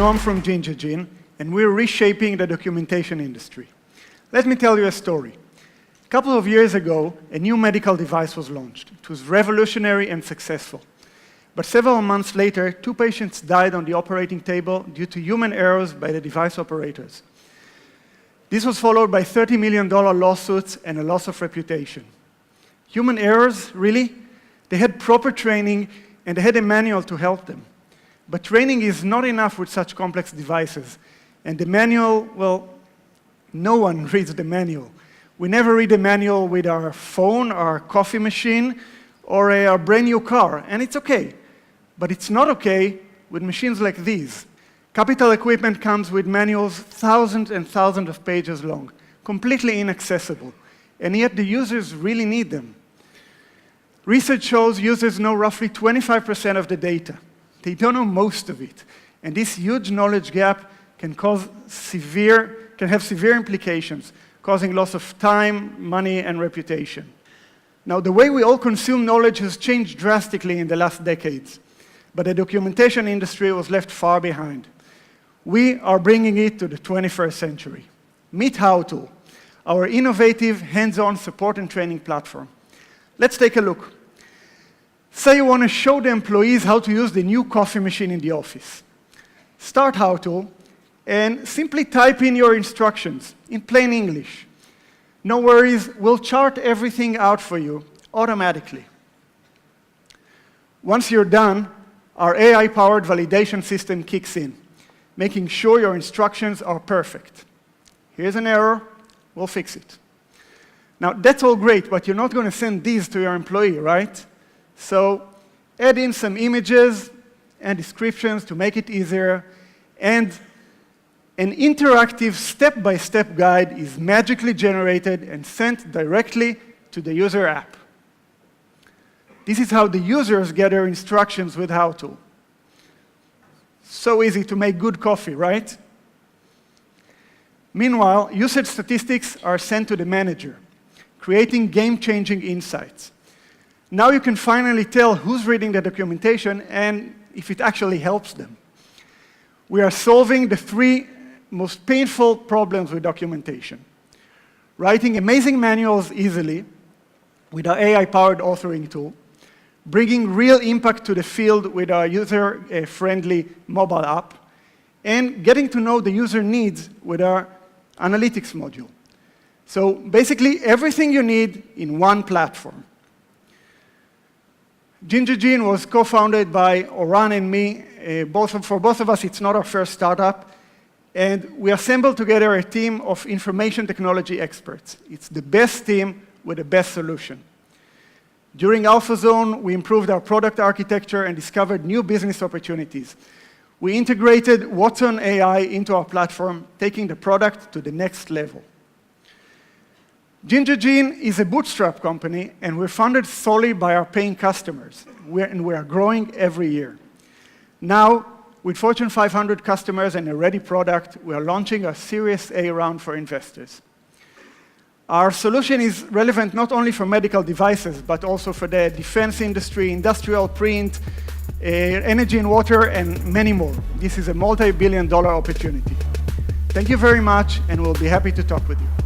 Noam from Ginger Gene, and we're reshaping the documentation industry. Let me tell you a story. A couple of years ago, a new medical device was launched. It was revolutionary and successful. But several months later, 2 patients died on the operating table due to human errors by the device operators. This was followed by $30 million lawsuits and a loss of reputation. Human errors, really? They had proper training and they had a manual to help them. But training is not enough with such complex devices. And the manual, well, no one reads the manual. We never read the manual with our phone, our coffee machine, or our brand new car, and it's okay. But it's not okay with machines like these. Capital equipment comes with manuals thousands and thousands of pages long, completely inaccessible, and yet the users really need them. Research shows users know roughly 25% of the data. They don't know most of it, and this huge knowledge gap can have severe implications, causing loss of time, money, and reputation. Now, the way we all consume knowledge has changed drastically in the last decades, but the documentation industry was left far behind. We are bringing it to the 21st century. Meet Howtool, our innovative, hands-on support and training platform. Let's take a look. Say you want to show the employees how to use the new coffee machine in the office. Start Howtool and simply type in your instructions in plain English. No worries, we'll chart everything out for you automatically. Once you're done, our AI-powered validation system kicks in, making sure your instructions are perfect. Here's an error, we'll fix it. Now, that's all great, but you're not going to send these to your employee, right? So add in some images and descriptions to make it easier, and an interactive step-by-step guide is magically generated and sent directly to the user app. This is how the users get their instructions with Howtool. So easy to make good coffee, right? Meanwhile, usage statistics are sent to the manager, creating game-changing insights. Now you can finally tell who's reading the documentation and if it actually helps them. We are solving the 3 most painful problems with documentation. Writing amazing manuals easily with our AI-powered authoring tool, bringing real impact to the field with our user-friendly mobile app, and getting to know the user needs with our analytics module. So basically, everything you need in one platform. Ginger Gene was co-founded by Oran and me. For both of us, it's not our first startup. And we assembled together a team of information technology experts. It's the best team with the best solution. During Alphazone, we improved our product architecture and discovered new business opportunities. We integrated Watson AI into our platform, taking the product to the next level. Ginger Gene is a bootstrap company, and we're funded solely by our paying customers, and we are growing every year. Now, with Fortune 500 customers and a ready product, we are launching a Series A round for investors. Our solution is relevant not only for medical devices, but also for the defense industry, industrial print, energy and water, and many more. This is a multi-billion-dollar opportunity. Thank you very much, and we'll be happy to talk with you.